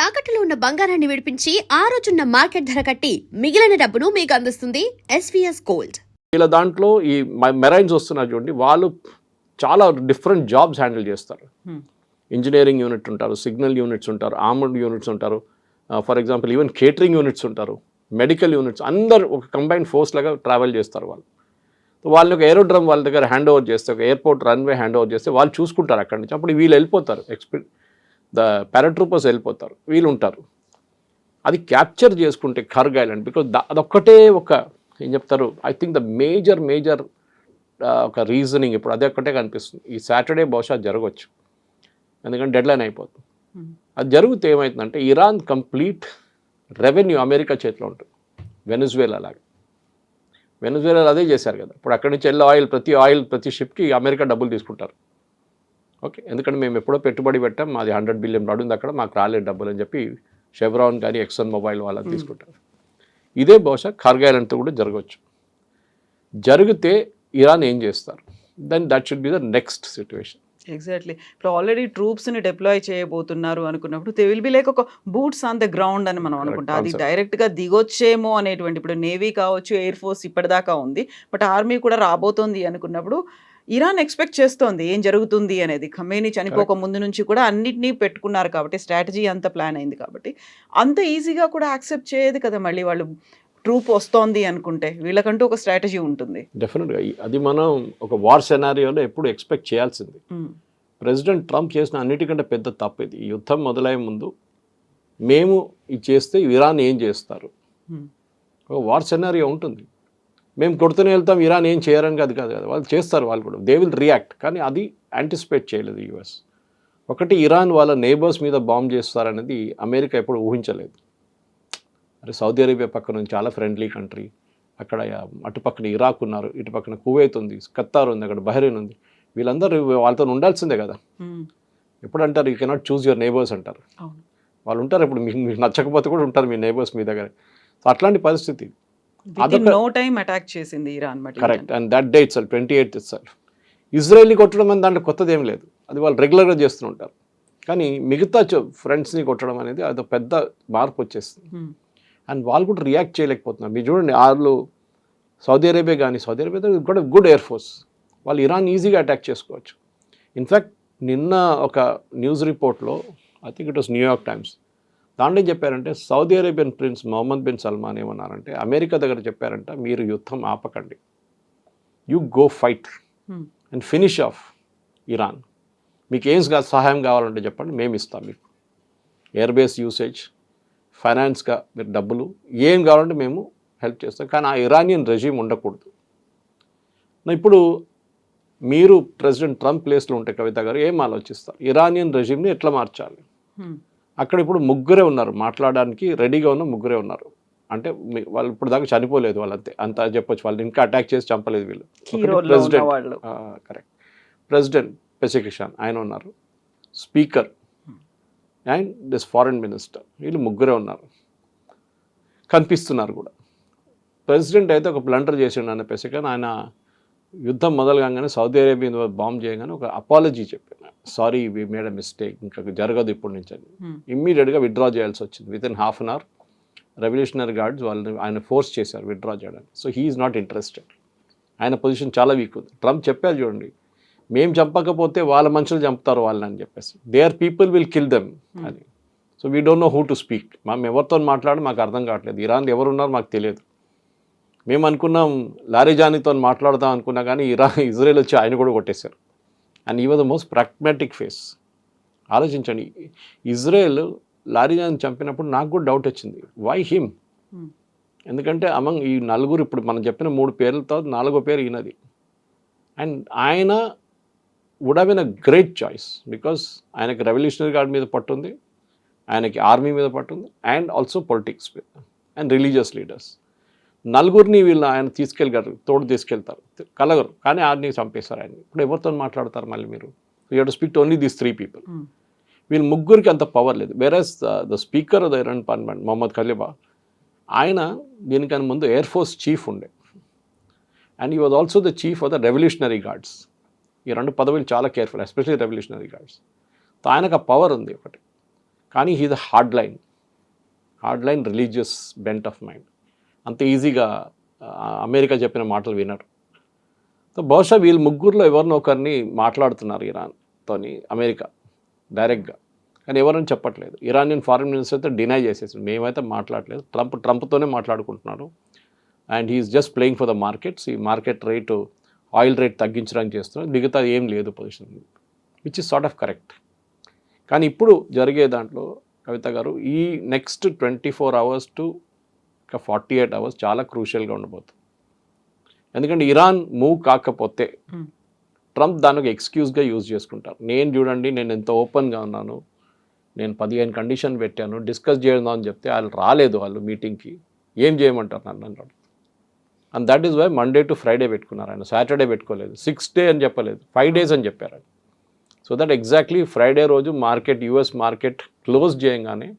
తాకట్టులో ఉన్న బంగారాన్ని విడిపించి ఆ రోజున్న మార్కెట్ ధర కట్టి మిగిలిన డబ్బును మీకు అందిస్తుంది ఎస్వీఎస్ గోల్డ్. ఇలా దాంట్లో ఈ మెరైన్స్ వస్తున్నారు చూడండి, వాళ్ళు చాలా డిఫరెంట్ జాబ్స్ హ్యాండిల్ చేస్తారు. ఇంజనీరింగ్ యూనిట్ ఉంటారు, సిగ్నల్ యూనిట్స్ ఉంటారు, ఆర్మర్డ్ యూనిట్స్ ఉంటారు, for example even catering units ఉంటారు, మెడికల్ యూనిట్స్, అందరు ఒక కంబైన్డ్ ఫోర్స్ లాగా ట్రావెల్ చేస్తారు. వాళ్ళని ఒక ఏరోడ్రమ్ వాళ్ళ దగ్గర హ్యాండ్ ఓవర్ చేస్తే, ఒక ఎయిర్పోర్ట్ రన్వే హ్యాండ్ ఓవర్ చేస్తే వాళ్ళు చూసుకుంటారు అక్కడి నుంచి. అప్పుడు వీళ్ళు వెళ్ళిపోతారు, ద పారాట్రూపర్స్ వెళ్ళిపోతారు, వీళ్ళు ఉంటారు. అది క్యాప్చర్ చేసుకుంటే ఖర్గ్ ఐలాండ్, బికాజ్ అదొక్కటే ఒక ఏం చెప్తారు, ఐ థింక్ ద మేజర్ ఒక రీజనింగ్ ఇప్పుడు అదే ఒక్కటే కనిపిస్తుంది. ఈ సాటర్డే బహుశా జరగవచ్చు, ఎందుకంటే డెడ్లైన్ అయిపోతుంది. అది జరిగితే ఏమవుతుందంటే ఇరాన్ కంప్లీట్ రెవెన్యూ అమెరికా చేతిలో ఉంటుంది. వెనిజువేలా లాగా, వెనిజువేలా అదే చేశారు కదా. ఇప్పుడు అక్కడి నుంచి వెళ్ళే ప్రతి షిప్కి అమెరికా డబ్బులు తీసుకుంటారు. ఓకే, ఎందుకంటే మేము ఎప్పుడో పెట్టుబడి పెట్టాం, మాది $100 బిలియన్ ఉంది అక్కడ, మాకు రాలేదు డబ్బులు అని చెప్పి షెవ్రాన్ కానీ ఎక్సన్ మొబైల్ వాళ్ళని తీసుకుంటారు. ఇదే బహుశా ఖర్గ్ ఐలాండ్తో కూడా జరగవచ్చు. జరిగితే ఇరాన్ ఏం చేస్తారు, then that should be the next situation. Exactly. ఇప్పుడు ఆల్రెడీ ట్రూప్స్ని డిప్లాయ్ చేయబోతున్నారు అనుకున్నప్పుడు దే విల్ బి లైక్ ఒక బూట్స్ ఆన్ ద గ్రౌండ్ అని మనం అనుకుంటాం. అది డైరెక్ట్గా దిగొచ్చేమో అనేటువంటి, ఇప్పుడు నేవీ కావచ్చు, ఎయిర్ ఫోర్స్ ఇప్పటిదాకా ఉంది, బట్ ఆర్మీ కూడా రాబోతోంది అనుకున్నప్పుడు ఇరాన్ ఎక్స్పెక్ట్ చేస్తోంది ఏం జరుగుతుంది అనేది. ఖమేనీ చనిపోక ముందు నుంచి కూడా అన్నిటినీ పెట్టుకున్నారు కాబట్టి, స్ట్రాటజీ అంత ప్లాన్ అయింది కాబట్టి అంత ఈజీగా కూడా యాక్సెప్ట్ చేయదు కదా. మళ్ళీ వాళ్ళు ట్రూప్ వస్తోంది అనుకుంటే వీళ్ళకంటూ ఒక స్ట్రాటజీ ఉంటుంది. డెఫినెట్గా అది మనం ఒక వార్ సెనారియోలో ఎప్పుడు ఎక్స్పెక్ట్ చేయాల్సింది. ప్రెసిడెంట్ ట్రంప్ చేసిన అన్నిటికంటే పెద్ద తప్పు ఇది. యుద్ధం మొదలయ్యే ముందు మేము ఇది చేస్తే ఇరాన్ ఏం చేస్తారు, ఒక వార్ సెనారియో ఉంటుంది. మేము కొడుతూనే వెళ్తాం, ఇరాన్ ఏం చేయరని కాదు కదా, వాళ్ళు చేస్తారు, వాళ్ళు కూడా దే విల్ రియాక్ట్. కానీ అది యాంటిసిపేట్ చేయలేదు యుఎస్. ఒకటి, ఇరాన్ వాళ్ళ నేబర్స్ మీద బాంబ్ చేస్తారనేది అమెరికా ఎప్పుడు ఊహించలేదు. అరే సౌదీ అరేబియా పక్కన నుంచి చాలా ఫ్రెండ్లీ కంట్రీ, అక్కడ అటుపక్కన ఇరాక్ ఉన్నారు, ఇటు పక్కన కువైత్ ఉంది, ఖత్తార్ ఉంది, అక్కడ బహ్రెయిన్ ఉంది, వీళ్ళందరూ వాళ్ళతో ఉండాల్సిందే కదా. ఎప్పుడు అంటారు you cannot choose your neighbours అంటారు. వాళ్ళు ఉంటారు, ఇప్పుడు మీకు నచ్చకపోతే కూడా ఉంటారు మీ నేబర్స్ మీ దగ్గర. సో అట్లాంటి పరిస్థితి. నో టైం అటాక్ చేసింది ఇరాన్. Correct. And that day itself 28th itself ఇజ్రాయెల్ని కొట్టడం అని దాంట్లో కొత్తది ఏం లేదు, అది వాళ్ళు రెగ్యులర్గా చేస్తూ ఉంటారు. కానీ మిగతా ఫ్రెండ్స్ని కొట్టడం అనేది అది పెద్ద మార్పు వచ్చేస్తుంది. అండ్ వాళ్ళు కూడా రియాక్ట్ చేయలేకపోతున్నారు. మీరు చూడండి, వాళ్ళు సౌదీ అరేబియా కూడా గుడ్ ఎయిర్ ఫోర్స్, వాళ్ళు ఇరాన్ ఈజీగా అటాక్ చేసుకోవచ్చు. ఇన్ఫ్యాక్ట్ నిన్న ఒక న్యూస్ రిపోర్ట్లో, I think it was New York Times, దాంట్లో ఏం చెప్పారంటే Saudi Arabian prince Mohammed bin Salman ఏమన్నారంటే అమెరికా దగ్గర చెప్పారంట, మీరు యుద్ధం ఆపకండి, you go fight and finish off Iran. మీకు ఏం సహాయం కావాలంటే చెప్పండి, మేము ఇస్తాం మీకు ఎయిర్ బేస్ యూసేజ్, ఫైనాన్స్గా మీరు డబ్బులు ఏం కావాలంటే మేము హెల్ప్ చేస్తాం. కానీ ఆ ఇరానియన్ రెజీమ్ ఉండకూడదు. ఇప్పుడు మీరు ప్రెసిడెంట్ ట్రంప్ ప్లేస్లో ఉంటే కవిత గారు ఏం ఆలోచిస్తారు, ఇరానియన్ రెజీమ్ని ఎట్లా మార్చాలి? అక్కడ ఇప్పుడు ముగ్గురే ఉన్నారు, మాట్లాడడానికి రెడీగా ఉన్న ముగ్గురే ఉన్నారు. అంటే వాళ్ళు ఇప్పుడు దాకా చనిపోలేదు, వాళ్ళంతే అంత చెప్పొచ్చు, వాళ్ళు ఇంకా అటాక్ చేసి చంపలేదు వీళ్ళు. ప్రెసిడెంట్ కరెక్ట్, ప్రెసిడెంట్ పెసికిషాన్ ఆయన ఉన్నారు, speaker and this foreign minister, వీళ్ళు ముగ్గురే ఉన్నారు, కనిపిస్తున్నారు కూడా. ప్రెసిడెంట్ అయితే ఒక బ్లండర్ చేసిండు అన్న పెసికిషాన్, ఆయన యుద్ధం మొదలు కాగానే సౌదీ అరేబియా బాంబ్ చేయగానే ఒక అపాలజీ చెప్పాను, sorry we made a mistake, ఇంకా జరగదు ఇప్పటి నుంచి అని. ఇమ్మీడియట్గా విత్డ్రా చేయాల్సి వచ్చింది. Within half an hour revolutionary guards వాళ్ళని ఆయన ఫోర్స్ చేశారు విత్డ్రా చేయడానికి. So he is not interested, ఆయన పొజిషన్ చాలా వీక్ ఉంది. ట్రంప్ చెప్పారు చూడండి, మేము చంపకపోతే వాళ్ళ మనుషులు చంపుతారు వాళ్ళని అని చెప్పేసి, their people will kill them అని. So we don't know who to speak, మేము ఎవరితో మాట్లాడి మాకు అర్థం కావట్లేదు, ఇరాన్ ఎవరున్నారో మాకు తెలియదు. మేము అనుకున్నాం లారిజానీతో మాట్లాడదాం అనుకున్నా, కానీ ఇజ్రాయెల్ వచ్చి ఆయన కూడా కొట్టేశారు. And he was the most pragmatic face. ఆలోచించండి, ఇజ్రాయెల్ లారిజాని చంపినప్పుడు నాకు కూడా డౌట్ వచ్చింది, వై హిమ్? ఎందుకంటే అమంగ్ ఈ నలుగురు, ఇప్పుడు మనం చెప్పిన 3 పేర్లతో 4వ పేరు ఈయనది. అండ్ ఆయన would have been a great choice, because ఆయనకి రెవల్యూషనరీ గార్డ్ మీద పట్టుంది, ఆయనకి ఆర్మీ మీద పట్టుంది, అండ్ ఆల్సో పొలిటిక్స్ మీద అండ్ రిలీజియస్ లీడర్స్. నలుగురిని వీళ్ళు ఆయన తోడు తీసుకెళ్తారు, కలగరు, కానీ ఆర్ని చంపేస్తారు ఆయన. ఇప్పుడు ఎవరితో మాట్లాడతారు మళ్ళీ మీరు? You have to speak to only these 3 people. వీళ్ళు ముగ్గురికి అంత పవర్ లేదు. Whereas the speaker of the Iran parliament Mohammed Khalifa, ఆయన దీనికన్నా ముందు ఎయిర్ ఫోర్స్ చీఫ్ ఉండే, and he was also the chief of the revolutionary guards. ఈ 2 పదవులు చాలా కేర్ఫుల్, ఎస్పెషల్లీ రెవల్యూషనరీ గార్డ్స్. ఆయనకు ఆ పవర్ ఉంది ఒకటి. కానీ he's a hard line religious bent of mind. అంత ఈజీగా అమెరికా చెప్పిన మాటలు వినరు. సో బహుశా వీళ్ళు ముగ్గురులో ఎవరినో ఒకరిని మాట్లాడుతున్నారు ఇరాన్తోని అమెరికా డైరెక్ట్గా, కానీ ఎవరని చెప్పట్లేదు. ఇరానియన్ ఫారిన్ మినిస్టర్ అయితే డినై చేసేసారు, మేమైతే మాట్లాడలేదు, ట్రంప్తోనే మాట్లాడుకుంటున్నారు and he's just playing for the markets. ఈ మార్కెట్ రేటు ఆయిల్ రేట్ తగ్గించడానికి చేస్తున్నారు, మిగతా ఏం లేదు position, which is sort of correct. కానీ ఇప్పుడు జరిగే దాంట్లో కవిత గారు ఈ నెక్స్ట్ 24 hours to 48 hours చాలా క్రూషియల్గా ఉండబోతుంది. ఎందుకంటే ఇరాన్ మూవ్ కాకపోతే ట్రంప్ దానికి ఎక్స్క్యూజ్గా యూజ్ చేసుకుంటారు. నేను ఎంత ఓపెన్గా ఉన్నాను, నేను 15 కండిషన్ పెట్టాను, డిస్కస్ చేద్దాం అని చెప్తే వాళ్ళు రాలేదు, వాళ్ళు మీటింగ్కి ఏం చేయమంటారు నన్ను అన్నాడు. And that is why Monday to Friday పెట్టుకున్నారు, ఆయన సాటర్డే పెట్టుకోలేదు, 6 days అని చెప్పలేదు, 5 days అని చెప్పారు. సో దట్ ఎగ్జాక్ట్లీ ఫ్రైడే రోజు మార్కెట్ యుఎస్ మార్కెట్ క్లోజ్ చేయగానే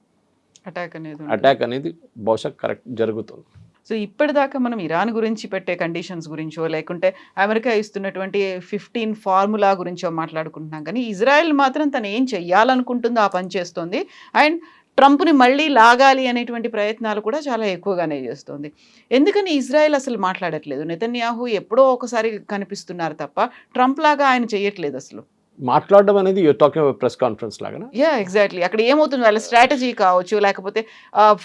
అటాక్ అనేది బహుశా కరెక్ట్ జరుగుతుంది. సో ఇప్పటిదాకా మనం ఇరాన్ గురించి పెట్టే కండిషన్స్ గురించో లేకుంటే అమెరికా ఇస్తున్నటువంటి 15 ఫార్ములా గురించో మాట్లాడుకుంటున్నాం, కానీ ఇజ్రాయెల్ మాత్రం తను ఏం చెయ్యాలనుకుంటుందో ఆ పని చేస్తుంది అండ్ ట్రంప్ని మళ్ళీ లాగాలి అనేటువంటి ప్రయత్నాలు కూడా చాలా ఎక్కువగానే చేస్తుంది. ఎందుకని ఇజ్రాయెల్ అసలు మాట్లాడట్లేదు? నెతన్యాహు ఎప్పుడో ఒకసారి కనిపిస్తున్నారు తప్ప ట్రంప్ లాగా ఆయన చెయ్యట్లేదు అసలు. మాట్లాడడం అనేది you're talking about press conference లాగా. ఎగ్జాక్ట్లీ. అక్కడ ఏమవుతుంది, వాళ్ళ స్ట్రాటజీ కావచ్చు లేకపోతే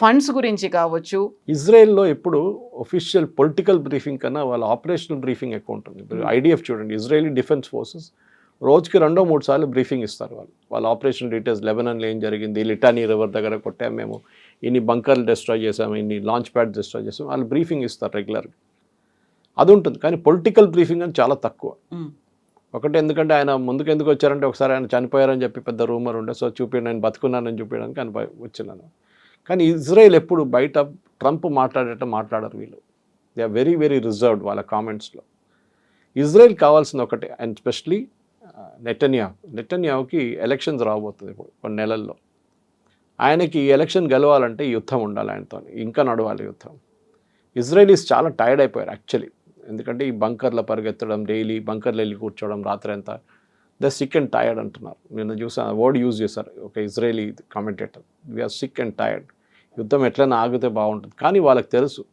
ఫండ్స్ గురించి కావచ్చు. ఇజ్రాయెల్లో ఎప్పుడు ఒఫిషియల్ పొలిటికల్ బ్రీఫింగ్ కన్నా వాళ్ళ ఆపరేషనల్ బ్రీఫింగ్ ఎక్కువ ఉంటుంది. ఇప్పుడు ఐడిఎఫ్ చూడండి, ఇజ్రాయలీ డిఫెన్స్ ఫోర్సెస్ రోజుకి 2-3 సార్లు బ్రీఫింగ్ ఇస్తారు. వాళ్ళ ఆపరేషన్ డీటెయిల్స్, లెబనాన్లో ఏం జరిగింది, లిటానీ రివర్ దగ్గర కొట్టాము మేము, ఇన్ని బంకర్లు డిస్ట్రాయ్ చేసాము, ఇన్ని లాంచ్ ప్యాడ్ డిస్ట్రాయ్ చేసాము, వాళ్ళు బ్రీఫింగ్ ఇస్తారు రెగ్యులర్గా. అది ఉంటుంది. కానీ పొలిటికల్ బ్రీఫింగ్ అని చాలా తక్కువ. ఒకటి, ఎందుకంటే ఆయన ముందుకు ఎందుకు వచ్చారంటే ఒకసారి ఆయన చనిపోయారని చెప్పి పెద్ద రూమర్ ఉండే, సో నేను బతుకున్నానని చూపించడానికి ఆయన వచ్చినాను. కానీ ఇజ్రాయెల్ ఎప్పుడు బయట ట్రంప్ మాట్లాడరు వీళ్ళు. They are very very reserved వాళ్ళ కామెంట్స్లో. ఇజ్రాయెల్ కావాల్సింది ఒకటే, అండ్ స్పెషలీ నెతన్యాహుకి ఎలక్షన్స్ రాబోతుంది ఇప్పుడు కొన్ని నెలల్లో. ఆయనకి ఈ ఎలక్షన్ గెలవాలంటే యుద్ధం ఉండాలి, ఆయనతో ఇంకా నడవాలి యుద్ధం. ఇజ్రాయలీస్ చాలా టైర్డ్ అయిపోయారు యాక్చువల్లీ, ఎందుకంటే ఈ బంకర్లో పరిగెత్తడం, డైలీ బంకర్లో వెళ్ళి కూర్చోవడం రాత్రి అంతా, ద సిక్ అండ్ టైర్డ్ అంటున్నారు. నిన్న చూసాను వర్డ్ యూజ్ చేశారు ఒక Israeli commentator, we're sick and tired, యుద్ధం ఎట్లైనా ఆగితే బాగుంటుంది. కానీ వాళ్ళకి తెలుసు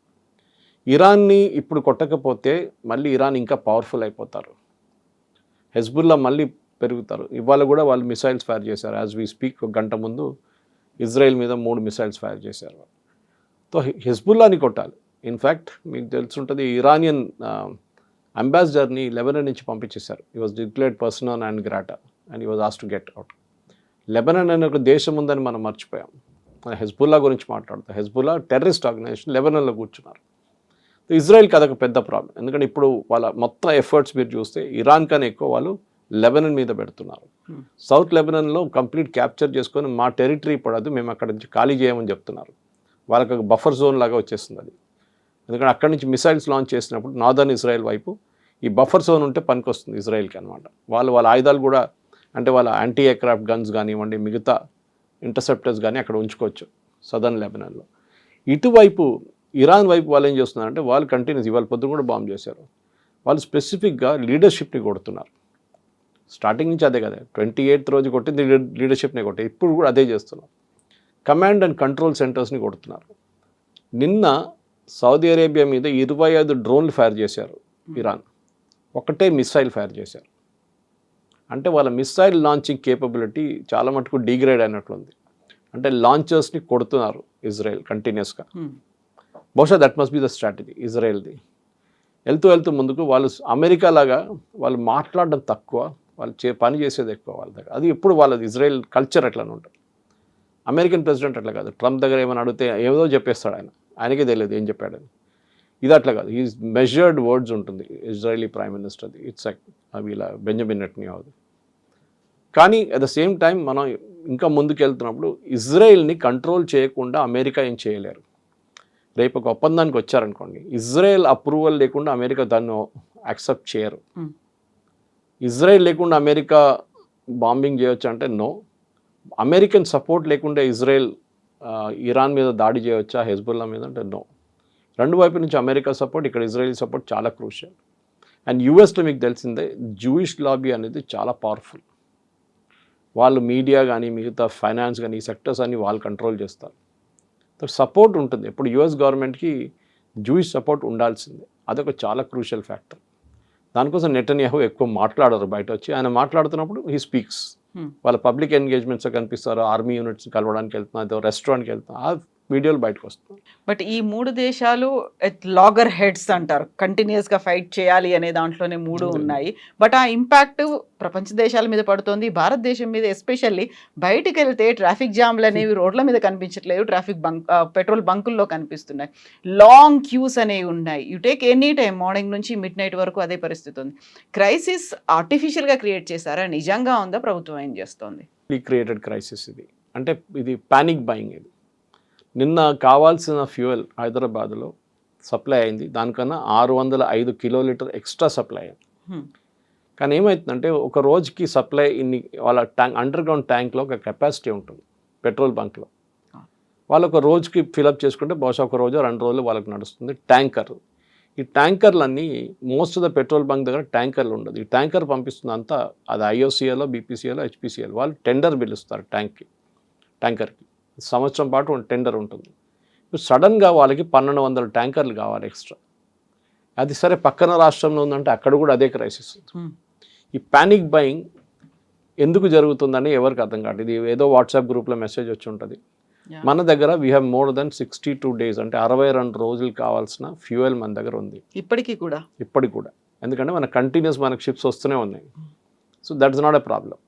ఇరాన్ని ఇప్పుడు కొట్టకపోతే మళ్ళీ ఇరాన్ ఇంకా పవర్ఫుల్ అయిపోతారు, హెజ్బుల్లా మళ్ళీ పెరుగుతారు. ఇవాళ కూడా వాళ్ళు మిసైల్స్ ఫైర్ చేశారు, యాజ్ వీ స్పీక్ 1 గంట ముందు ఇజ్రాయెల్ మీద 3 మిసైల్స్ ఫైర్ చేశారు. సో హెజ్బుల్లాని కొట్టాలి. ఇన్ఫ్యాక్ట్ మీకు తెలుసుంటుంది, ఇరానియన్ అంబాసిడర్ని లెబనాన్ నుంచి పంపించేశారు. He was declared person on and grata and he was ఆస్ టు గెట్ అవుట్. లెబనాన్ అనే ఒక దేశం ఉందని మనం మర్చిపోయాం. మన హెజ్బుల్లా గురించి మాట్లాడుతాం. హెజ్బుల్లా టెర్రరిస్ట్ ఆర్గనైజేషన్ లెబనాన్లో కూర్చున్నారు. ఇజ్రాయెల్కి అదొక పెద్ద ప్రాబ్లం, ఎందుకంటే ఇప్పుడు వాళ్ళ మొత్తం ఎఫర్ట్స్ మీరు చూస్తే ఇరాన్ కన్నా ఎక్కువ వాళ్ళు లెబనాన్ మీద పెడుతున్నారు. సౌత్ లెబనాన్లో కంప్లీట్ క్యాప్చర్ చేసుకొని మా టెరిటరీ పడదు, మేము అక్కడ నుంచి ఖాళీ చేయమని చెప్తున్నారు. వాళ్ళకి ఒక బఫర్ జోన్ లాగా వచ్చేస్తుంది అది. ఎందుకంటే అక్కడి నుంచి మిసైల్స్ లాంచ్ చేసినప్పుడు నార్దర్న్ ఇజ్రాయెల్ వైపు ఈ బఫర్ జోన్ ఉంటే పనికొస్తుంది ఇజ్రాయెల్కి అనమాట. వాళ్ళ ఆయుధాలు కూడా, అంటే వాళ్ళ యాంటీ ఎయిర్క్రాఫ్ట్ గన్స్ కానివ్వండి, మిగతా ఇంటర్సెప్టర్స్ కానీ అక్కడ ఉంచుకోవచ్చు సదర్న్ లెబనాన్లో. ఇటువైపు ఇరాన్ వైపు వాళ్ళు ఏం చేస్తున్నారంటే, వాళ్ళు కంటిన్యూస్ ఇవాళ పొద్దున కూడా బాంబ్ చేశారు. వాళ్ళు స్పెసిఫిక్గా లీడర్షిప్ని కొడుతున్నారు. స్టార్టింగ్ నుంచి అదే కదా, 28th రోజు కొట్టింది లీడర్షిప్ని కొట్టే, ఇప్పుడు కూడా అదే చేస్తున్నారు. కమాండ్ అండ్ కంట్రోల్ సెంటర్స్ని కొడుతున్నారు. నిన్న సౌదీ అరేబియా మీద 25 డ్రోన్లు ఫైర్ చేశారు ఇరాన్, ఒకటే మిసైల్ ఫైర్ చేశారు. అంటే వాళ్ళ మిసైల్ లాంచింగ్ కేపబిలిటీ చాలా మటుకు డిగ్రేడ్ అయినట్లుంది. అంటే లాంచర్స్ని కొడుతున్నారు ఇజ్రాయెల్ కంటిన్యూస్గా. బహుశా that must be the strategy ఇజ్రాయెల్ది. వెళ్తూ ముందుకు వాళ్ళు అమెరికా లాగా వాళ్ళు మాట్లాడడం తక్కువ, వాళ్ళు పని చేసేది ఎక్కువ వాళ్ళ దగ్గర. అది ఎప్పుడు వాళ్ళది ఇజ్రాయెల్ కల్చర్ అట్లా ఉంటుంది. అమెరికన్ ప్రెసిడెంట్ అట్లా కాదు, ట్రంప్ దగ్గర ఏమైనా అడిగితే ఏదో చెప్పేస్తాడు ఆయనకే తెలియదు ఏం చెప్పాడని. ఇది అట్లా కాదు, ఈజ్ మెజర్డ్ వర్డ్స్ ఉంటుంది ఇజ్రాయలీ ప్రైమ్ మినిస్టర్ది. ఇట్స్ అవి ఇలా బెంజమిన్ నెతన్యాహుది. కానీ అట్ ద సేమ్ టైం మనం ఇంకా ముందుకు వెళ్తున్నప్పుడు ఇజ్రాయెల్ని కంట్రోల్ చేయకుండా అమెరికా ఏం చేయలేరు. రేపు ఒక ఒప్పందానికి వచ్చారనుకోండి, ఇజ్రాయెల్ అప్రూవల్ లేకుండా అమెరికా దాన్ని యాక్సెప్ట్ చేయరు. ఇజ్రాయెల్ లేకుండా అమెరికా బాంబింగ్ చేయొచ్చు అంటే నో. అమెరికన్ సపోర్ట్ లేకుండా ఇజ్రాయెల్ ఇరాన్ మీద దాడి చేయవచ్చా, హెజ్బుల్లా మీద అంటే నో. రెండు వైపు నుంచి అమెరికా సపోర్ట్, ఇక్కడ ఇజ్రాయెల్ సపోర్ట్ చాలా క్రూషియల్. అండ్ యూఎస్లో మీకు తెలిసిందే జూయిష్ లాబీ అనేది చాలా పవర్ఫుల్. వాళ్ళు మీడియా కానీ మిగతా ఫైనాన్స్ కానీ ఈ సెక్టర్స్ అన్ని వాళ్ళు కంట్రోల్ చేస్తారు. సపోర్ట్ ఉంటుంది. ఇప్పుడు యుఎస్ గవర్నమెంట్కి జూయిష్ సపోర్ట్ ఉండాల్సిందే. అదొక చాలా క్రూషియల్ ఫ్యాక్టర్. దానికోసం నెటన్యాహు ఎక్కువ మాట్లాడరు, బయట వచ్చి ఆయన మాట్లాడుతున్నప్పుడు హీ స్పీక్స్. వాళ్ళ పబ్లిక్ ఎంగేజ్మెంట్స్ కనిపిస్తారు, ఆర్మీ యూనిట్స్ కలవడానికి వెళ్తున్నారు, రెస్టారెంట్కి వెళ్తున్నారు, ఆ వీడియోలు బయటకు వస్తున్నాయి. బట్ ఈ 3 దేశాలు లాగర్ హెడ్స్ అంటారు, కంటిన్యూస్గా ఫైట్ చేయాలి అనే దాంట్లోనే 3 ఉన్నాయి. బట్ ఆ ఇంపాక్ట్ ప్రపంచ దేశాల మీద పడుతుంది, భారతదేశం మీద ఎస్పెషల్లీ. బయటికి వెళ్తే ట్రాఫిక్ జామ్లు అనేవి రోడ్ల మీద కనిపించట్లేదు, పెట్రోల్ బంకుల్లో కనిపిస్తున్నాయి, లాంగ్ క్యూస్ అనేవి ఉన్నాయి. You take any time, morning నుంచి మిడ్ నైట్ వరకు అదే పరిస్థితి ఉంది. క్రైసిస్ ఆర్టిఫిషియల్గా క్రియేట్ చేశారా, నిజంగా ఉందా, ప్రభుత్వం ఏం చేస్తోంది? క్రియేటెడ్ క్రైసిస్ ఇది. అంటే ఇది పానిక్ బయింగ్. ఇది నిన్న కావాల్సిన ఫ్యూయల్ హైదరాబాద్లో సప్లై అయింది, దానికన్నా 605 కిలోలీటర్ ఎక్స్ట్రా సప్లై అయింది. కానీ ఏమవుతుందంటే ఒక రోజుకి సప్లై ఇన్ని, వాళ్ళ ట్యాంక్ అండర్ గ్రౌండ్ ట్యాంక్లో ఒక కెపాసిటీ ఉంటుంది పెట్రోల్ బంక్లో. వాళ్ళు ఒక రోజుకి ఫిలప్ చేసుకుంటే బహుశా ఒక రోజు 2 రోజులు వాళ్ళకి నడుస్తుంది. ట్యాంకర్, ఈ ట్యాంకర్లన్నీ most of the petrol bunk దగ్గర ట్యాంకర్లు ఉండదు. ఈ ట్యాంకర్ పంపిస్తుంది అంతా, అది ఐఓసీఎల్లో, బీపీసీఎల్లో, హెచ్పీసీఎల్ వాళ్ళు టెండర్ పిలుస్తారు ట్యాంకర్కి. సంవత్సరం పాటు టెండర్ ఉంటుంది. సడన్గా వాళ్ళకి 1200 ట్యాంకర్లు కావాలి ఎక్స్ట్రా. అది సరే పక్కన రాష్ట్రంలో ఉందంటే అక్కడ కూడా అదే క్రైసిస్. ఈ పానిక్ బయింగ్ ఎందుకు జరుగుతుందని ఎవరికి అర్థం కాదు. ఇది ఏదో వాట్సాప్ గ్రూప్లో మెసేజ్ వచ్చి ఉంటుంది. మన దగ్గర we have more than 62 days, అంటే 62 రోజులు కావాల్సిన ఫ్యూయల్ మన దగ్గర ఉంది ఇప్పటికి కూడా. ఎందుకంటే మన కంటిన్యూస్ మనకు షిప్స్ వస్తూనే ఉన్నాయి. So that is not a problem.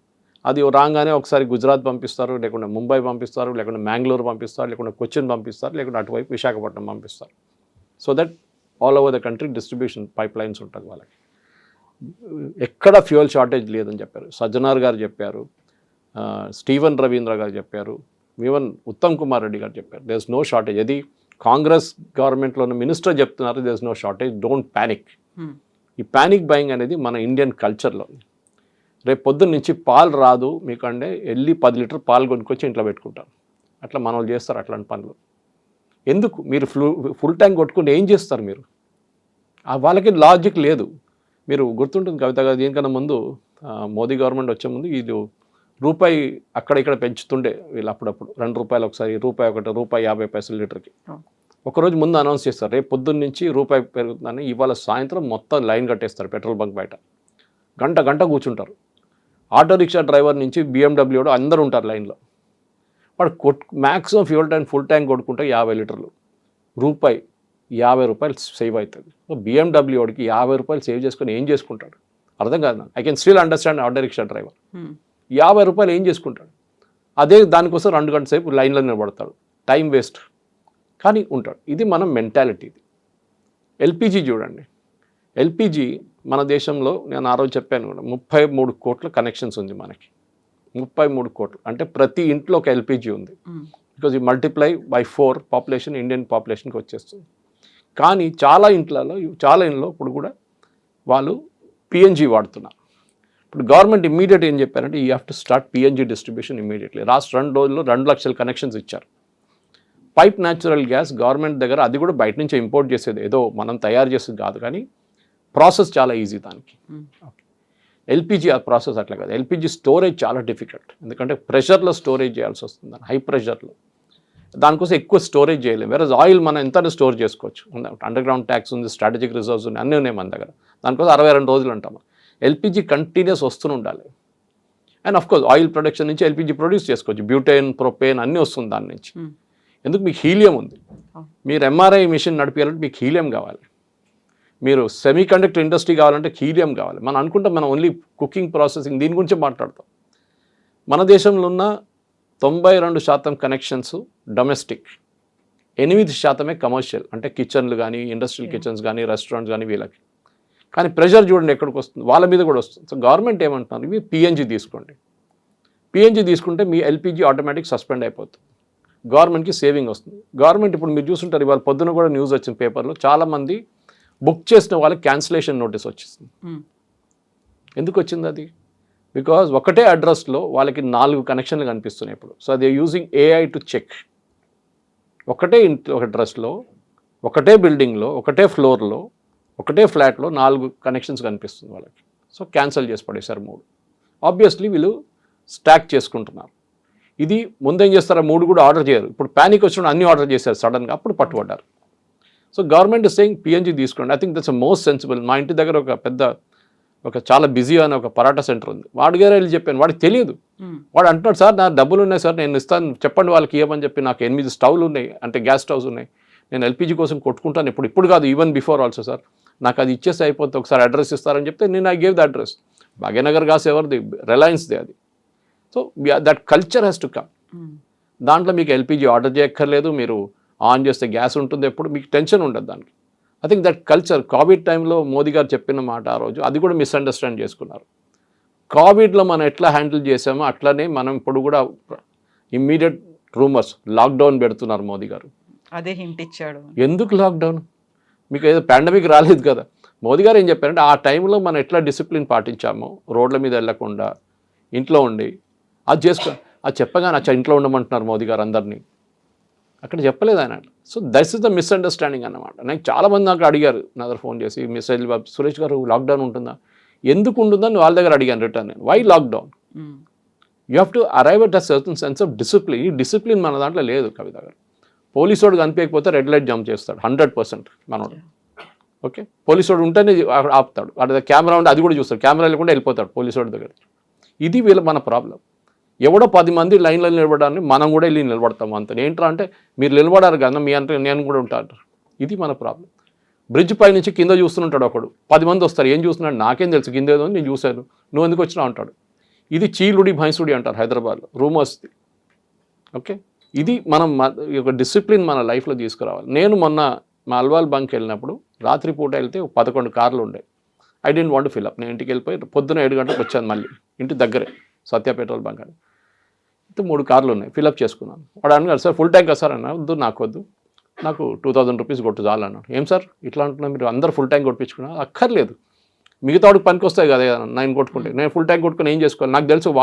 అది రాగానే ఒకసారి గుజరాత్ పంపిస్తారు, లేకుంటే ముంబై పంపిస్తారు, లేకుంటే మ్యాంగ్లూరు పంపిస్తారు, లేకుంటే కొచ్చిన్ పంపిస్తారు, లేకుంటే అటువైపు విశాఖపట్నం పంపిస్తారు. So that all over the country distribution pipe lines ఉంటుంది వాళ్ళకి. ఎక్కడ ఫ్యూయల్ షార్టేజ్ లేదని చెప్పారు. సజ్జనార్ గారు చెప్పారు, స్టీవెన్ రవీంద్ర గారు చెప్పారు, ఈవెన్ ఉత్తమ్ కుమార్ రెడ్డి గారు చెప్పారు, దేర్ ఇస్ నో షార్టేజ్. అది కాంగ్రెస్ గవర్నమెంట్లోని మినిస్టర్ చెప్తున్నారు, there is no shortage, don't panic. ఈ ప్యానిక్ బయింగ్ అనేది మన ఇండియన్ కల్చర్లో. రేపు పొద్దున్న నుంచి పాలు రాదు మీకంటే వెళ్ళి 10 లీటర్ పాలు కొనుక్కొచ్చి ఇంట్లో పెట్టుకుంటారు. అట్లా మన వాళ్ళు చేస్తారు అట్లాంటి పనులు. ఎందుకు మీరు ఫుల్ ట్యాంక్ కొట్టుకుంటే ఏం చేస్తారు మీరు? వాళ్ళకి లాజిక్ లేదు. మీరు గుర్తుంటుంది కవిత గారు, దీనికన్నా ముందు మోదీ గవర్నమెంట్ వచ్చే ముందు ఇది రూపాయి అక్కడ ఇక్కడ పెంచుతుండే వీళ్ళు. అప్పుడప్పుడు ₹2 ఒకసారి, ₹1.50 లీటర్కి. ఒకరోజు ముందు అనౌన్స్ చేస్తారు, రేపు పొద్దున్న నుంచి రూపాయి పెరుగుతుందని. ఇవాళ సాయంత్రం మొత్తం లైన్ కట్టేస్తారు పెట్రోల్ బంక్ బయట. గంట కూర్చుంటారు. ఆటో రిక్షా డ్రైవర్ నుంచి BMW అందరూ ఉంటారు లైన్లో. వాడు maximum fuel tank full tank కొట్టుకుంటే 50 లీటర్లు, ₹50 సేవ్ అవుతుంది. సో BMWకి ₹50 సేవ్ చేసుకొని ఏం చేసుకుంటాడు అర్థం కాదు నాకు. I can still understand auto rickshaw driver. ₹50 ఏం చేసుకుంటాడు? అదే దానికోసం 2 గంటల సేపు లైన్లో నిలబడతాడు, టైం వేస్ట్, కానీ ఉంటాడు. ఇది మన మెంటాలిటీ. ఇది ఎల్పిజి చూడండి. ఎల్పిజి మన దేశంలో నేను ఆ రోజు చెప్పాను కూడా 33 కోట్ల కనెక్షన్స్ ఉంది మనకి. 33 కోట్లు అంటే ప్రతి ఇంట్లో ఒక ఎల్పిజి ఉంది. బికాజ్ ఈ మల్టిప్లై బై 4 పాపులేషన్ ఇండియన్ పాపులేషన్కి వచ్చేస్తుంది. కానీ చాలా ఇంట్లో ఇప్పుడు కూడా వాళ్ళు పిఎన్జి వాడుతున్నారు. ఇప్పుడు గవర్నమెంట్ ఇమ్మీడియట్ ఏం చెప్పారంటే you have to start PNG distribution immediately. Last 2 రోజుల్లో 2 లక్షల కనెక్షన్స్ ఇచ్చారు. పైప్ న్యాచురల్ గ్యాస్ గవర్నమెంట్ దగ్గర, అది కూడా బయట నుంచి ఇంపోర్ట్ చేసేది, ఏదో మనం తయారు చేసేది కాదు, కానీ ప్రాసెస్ చాలా ఈజీ దానికి. ఎల్పిజి ఆ ప్రాసెస్ అట్లా కాదు. ఎల్పిజి స్టోరేజ్ చాలా డిఫికల్ట్, ఎందుకంటే ప్రెషర్లో స్టోరేజ్ చేయాల్సి వస్తుంది, హై ప్రెషర్లో. దానికోసం ఎక్కువ స్టోరేజ్ చేయలేము. వేరే ఆయిల్ మనం ఎంత స్టోర్ చేసుకోవచ్చు. అండర్ గ్రౌండ్ ట్యాక్స్ ఉంది, స్ట్రాటజిక్ రిజర్వ్స్ ఉన్నాయి, అన్నీ ఉన్నాయి మన దగ్గర. దానికోసం 62 రోజులు అంటాం. ఎల్పిజి కంటిన్యూస్ వస్తూనే ఉండాలి. And of course oil production నుంచి ఎల్పిజి ప్రొడ్యూస్ చేసుకోవచ్చు. బ్యూటేన్, ప్రొపేన్ అన్నీ వస్తుంది దాని నుంచి. ఎందుకు? మీకు హీలియం ఉంది. మీరు ఎంఆర్ఐ మిషన్ నడిపించాలంటే మీకు హీలియం కావాలి. మీరు సెమీ కండక్టర్ ఇండస్ట్రీ కావాలంటే హీలియం కావాలి. మనం అనుకుంటాం మనం ఓన్లీ కుకింగ్, ప్రాసెసింగ్ దీని గురించి మాట్లాడతాం. మన దేశంలో ఉన్న 92% కనెక్షన్స్ డొమెస్టిక్, 8% కమర్షియల్, అంటే కిచెన్లు కానీ, ఇండస్ట్రియల్ కిచెన్స్ కానీ, రెస్టారెంట్స్ కానీ వీళ్ళకి. కానీ ప్రెషర్ చూడండి ఎక్కడికి వస్తుంది, వాళ్ళ మీద కూడా వస్తుంది. సో గవర్నమెంట్ ఏమంటున్నారు, ఇవి పిఎన్జి తీసుకోండి. పిఎన్జి తీసుకుంటే మీ ఎల్పిజి ఆటోమేటిక్ సస్పెండ్ అయిపోతుంది, గవర్నమెంట్కి సేవింగ్ వస్తుంది. గవర్నమెంట్ ఇప్పుడు మీరు చూస్తుంటారు, ఇవాళ పొద్దున కూడా న్యూస్ వచ్చిన పేపర్లో, చాలామంది బుక్ చేసిన వాళ్ళకి క్యాన్సిలేషన్ నోటీస్ వచ్చేసింది. ఎందుకు వచ్చింది అది? బికాజ్ ఒకటే అడ్రస్లో వాళ్ళకి 4 కనెక్షన్లు కనిపిస్తున్నాయి ఇప్పుడు. So they using AI to check. ఒకటే ఇంట్లో, ఒక అడ్రస్లో, ఒకటే బిల్డింగ్లో, ఒకటే ఫ్లోర్లో, ఒకటే ఫ్లాట్లో 4 కనెక్షన్స్ కనిపిస్తుంది వాళ్ళకి. సో క్యాన్సిల్ చేసి పడేశారు 3. ఆబ్వియస్లీ వీళ్ళు స్టాక్ చేసుకుంటున్నారు. ఇది ముందేం చేస్తారా, 3 కూడా ఆర్డర్ చేయరు. ఇప్పుడు ప్యానిక్ వచ్చినప్పుడు అన్ని ఆర్డర్ చేశారు సడన్గా, అప్పుడు పట్టుబడ్డారు. So government is saying PNG తీసుకోండి. I think that's most sensible. మా ఇంటి దగ్గర ఒక చాలా బిజీ అనే ఒక పరాటా సెంటర్ ఉంది. వాడి గారు వెళ్ళి చెప్పాను, వాడికి తెలియదు. వాడు అంటున్నాడు, సార్ నా డబ్బులు ఉన్నాయి సార్, నేను ఇస్తాను, చెప్పండి వాళ్ళకి ఇవ్వమని చెప్పి. నాకు 8 స్టవ్లు ఉన్నాయి, అంటే గ్యాస్ స్టవ్స్ ఉన్నాయి, నేను ఎల్పిజి కోసం కొట్టుకుంటాను ఇప్పుడు కాదు, ఈవెన్ బిఫోర్ ఆల్సో సార్, నాకు అది ఇచ్చేస్తే అయిపోతుంది, ఒకసారి అడ్రస్ ఇస్తారని చెప్తే నేను I gave the address. Bhagyanagar gas ఎవరిది, రిలయన్స్ది అది. So that culture has to come. దాంట్లో మీకు ఎల్పిజి ఆర్డర్ చేయక్కర్లేదు, మీరు ఆన్ చేస్తే గ్యాస్ ఉంటుంది, ఎప్పుడు మీకు టెన్షన్ ఉండదు దానికి. I think that culture Covid టైంలో మోదీ గారు చెప్పిన మాట ఆ రోజు, అది కూడా మిస్అండర్స్టాండ్ చేసుకున్నారు. కోవిడ్లో మనం ఎట్లా హ్యాండిల్ చేసామో అట్లనే మనం ఇప్పుడు కూడా ఇమ్మీడియట్ రూమర్స్ లాక్డౌన్ పెడుతున్నారు మోదీ గారు. అదే హింట్ ఇచ్చాడు. ఎందుకు లాక్డౌన్? మీకు ఏదో పాండమిక్ రాలేదు కదా. మోదీ గారు ఏం చెప్పారంటే, ఆ టైంలో మనం ఎట్లా డిసిప్లిన్ పాటించామో, రోడ్ల మీద వెళ్ళకుండా ఇంట్లో ఉండి అది చెప్పగానే ఇంట్లో ఉండమంటున్నారు మోదీ గారు అందరినీ, అక్కడ చెప్పలేదు ఆయన. So that's is the misunderstanding అన్నమాట. నాకు చాలామంది నాకు అడిగారు, నా దగ్గర ఫోన్ చేసి, మెసేజ్, సురేష్ గారు లాక్డౌన్ ఉంటుందా, ఎందుకు ఉంటుందని వాళ్ళ దగ్గర అడిగాను రిటర్న్ నేను. Why lockdown? You have to arrive at a certain sense of discipline. ఈ డిసిప్లిన్ మన దాంట్లో లేదు కవిత గారు. పోలీసు వాడు కనిపించకపోతే రెడ్ లైట్ జంప్ చేస్తాడు 100% మనోడు. ఓకే, పోలీసు వాడు ఉంటేనే ఆపుతాడు, వాడి కెమెరా ఉంటే అది కూడా చూస్తాడు, కెమెరా లేకుండా వెళ్ళిపోతాడు పోలీసు వాడి దగ్గర. ఇది మన ప్రాబ్లం. ఎవడో 10 మంది లైన్లో నిలబడాలని మనం కూడా వెళ్ళి నిలబడతాం అంత. ఏంట్రా అంటే, మీరు నిలబడారు కదా మీ అంటే నేను కూడా ఉంటాను. ఇది మన ప్రాబ్లం. బ్రిడ్జ్ పై నుంచి కింద చూస్తుంటాడు ఒకడు, 10 మంది వస్తారు, ఏం చూస్తున్నాడు నాకేం తెలుసు, కింద ఏదో నేను చూశాను, నువ్వు ఎందుకు వచ్చినా అంటాడు. ఇది చీలుడి భైంసుడి అంటారు హైదరాబాద్లో, రూమర్స్ది. ఓకే, ఇది మనం ఒక డిసిప్లిన్ మన లైఫ్లో తీసుకురావాలి. నేను మొన్న మా అల్వాల్ బంక్ వెళ్ళినప్పుడు రాత్రిపూట వెళ్తే 11 కార్లు ఉండే. I didn't want fill up. నేను ఇంటికి వెళ్ళిపోయి పొద్దున 7 గంటలకు వచ్చాను, మళ్ళీ ఇంటి దగ్గరే సత్య పెట్రోల్ బంక్ అని. 3 కార్లు ఉన్నాయి, ఫిల్అప్ చేసుకున్నాను. వాడు అన్నాడు, సార్ ఫుల్ ట్యాంక్ సార్ అన్నా. వద్దు, నాకు 2000 రూపీస్ కొట్టు చాలు అన్నాడు. ఏం సార్ ఇట్లా అంటున్నా, మీరు అందరు ఫుల్ ట్యాంక్ కొట్టించుకున్నా? అక్కర్లేదు, మిగతా వాడికి పనికి వస్తాయి కదా నేను కొట్టుకుంటే. నేను ఫుల్ ట్యాంక్ కొట్టుకుని ఏం చేసుకోవాలి, నాకు తెలుసు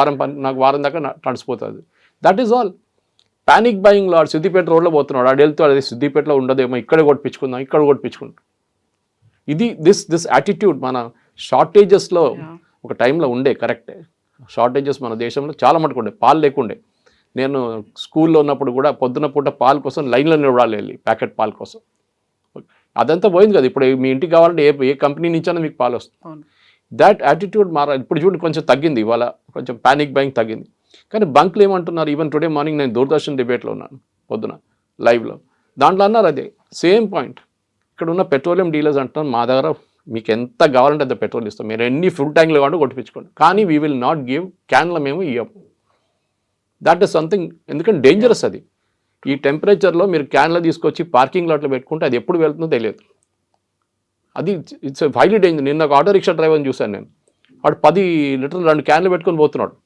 నాకు వారం దాకా నడిచిపోతుంది. That is all. ప్యానిక్ బయింగ్లో వాడు సిద్దిపేట రోడ్లో పోతున్నాడు, వాడు వెళ్తూ అది సిద్దిపేటలో ఉండదేమో, ఇక్కడ కొట్టించుకుందాం. ఇది దిస్ యాటిట్యూడ్ మన షార్టేజెస్లో ఒక టైంలో ఉండే. కరెక్టే, షార్టేజెస్ మన దేశంలో చాలా మటుకు ఉండే. పాలు లేకుండే. నేను స్కూల్లో ఉన్నప్పుడు కూడా పొద్దున పూట పాలు కోసం లైన్లో నిలబడాలి, వెళ్ళి ప్యాకెట్ పాల కోసం. అదంతా పోయింది కదా. ఇప్పుడు మీ ఇంటికి కావాలంటే ఏ కంపెనీ నుంచైనా మీకు పాలు వస్తుంది. దాట్ యాటిట్యూడ్ ఇప్పుడు చూడండి కొంచెం తగ్గింది, ఇవాళ కొంచెం ప్యానిక్ బయింగ్ తగ్గింది. కానీ బంక్లు ఏమంటున్నారు, ఈవెన్ టుడే మార్నింగ్ నేను దూరదర్శన్ డిబేట్లో ఉన్నాను పొద్దున లైవ్లో, దాంట్లో అన్నారు అదే సేమ్ పాయింట్. ఇక్కడ ఉన్న పెట్రోలియం డీలర్స్ అంటున్నారు, మా దగ్గర మీకు ఎంత కావాలంటే అంత పెట్రోల్ ఇస్తాం, మీరు ఎన్ని ఫుల్ ట్యాంక్లు కావాలంటే కొట్టించుకోండి, కానీ వీ విల్ నాట్ గివ్ క్యాన్లో మేము ఇవ్వము. దట్ ఈస్ సంథింగ్, ఎందుకంటే డేంజరస్ అది. ఈ టెంపరేచర్లో మీరు క్యాన్లో తీసుకొచ్చి పార్కింగ్ లాట్లో పెట్టుకుంటే అది ఎప్పుడు వెళ్తుందో తెలియదు. అది ఇట్స్ హైలీ డేంజర్. నిన్న ఒక ఆటో రిక్షా డ్రైవర్ని చూశాను నేను, వాడు 10 లీటర్లు 2 క్యాన్లు పెట్టుకొని పోతున్నాడు.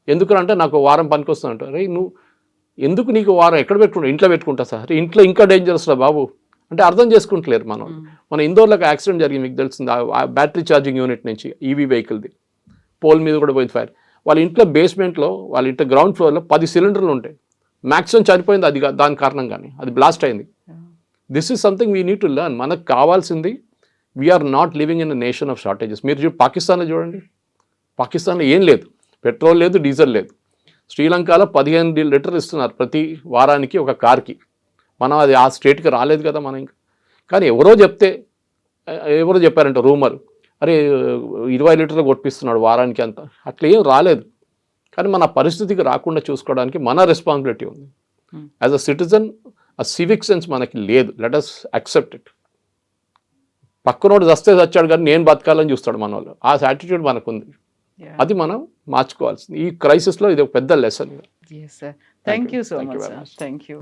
ఎందుకంటే నాకు వారం పనికి వస్తుందంట. రే నువ్వు ఎందుకు, నీకు వారం ఎక్కడ పెట్టుకుంటా, ఇంట్లో పెట్టుకుంటా సార్, ఇంట్లో ఇంకా డేంజరస్ రా బాబు అంటే అర్థం చేసుకుంటలేరు. మన ఇందోర్లో యాక్సిడెంట్ జరిగింది, మీకు తెలిసింది, ఆ బ్యాటరీ ఛార్జింగ్ యూనిట్ నుంచి ఈవీ వెహికల్ది పోల్ మీద కూడా పోయింది ఫైర్. వాళ్ళ ఇంట్లో బేస్మెంట్లో, వాళ్ళ ఇంట్లో గ్రౌండ్ ఫ్లోర్లో 10 సిలిండర్లు ఉంటాయి. మ్యాక్సిమం చనిపోయింది అది దాని కారణంగానే, అది బ్లాస్ట్ అయింది. This is something we need to learn. మనకు కావాల్సింది, we're not living in a nation of shortages. మీరు పాకిస్తాన్లో చూడండి, పాకిస్తాన్లో ఏం లేదు, పెట్రోల్ లేదు, డీజిల్ లేదు. శ్రీలంకలో 15 లీటర్లు ఇస్తున్నారు ప్రతి వారానికి ఒక కార్కి. మనం అది ఆ స్టేట్కి రాలేదు కదా మనం ఇంకా. కానీ ఎవరో చెప్పారంట రూమర్, అరే 20 లీటర్లు కొట్టిస్తున్నాడు వారానికి అంత, అట్లా ఏం రాలేదు. కానీ మన పరిస్థితికి రాకుండా చూసుకోవడానికి మన రెస్పాన్సిబిలిటీ ఉంది. యాజ్ అ సిటిజన్ ఆ సివిక్ సెన్స్ మనకి లేదు. Let us accept it. పక్కనోడు చస్తే చచ్చాడు కానీ నేను బతకాలని చూస్తాడు మన వాళ్ళు. ఆ యాటిట్యూడ్ మనకు ఉంది, అది మనం మార్చుకోవాల్సింది. ఈ క్రైసిస్లో ఇది ఒక పెద్ద lesson. Thank you so much. Thank you.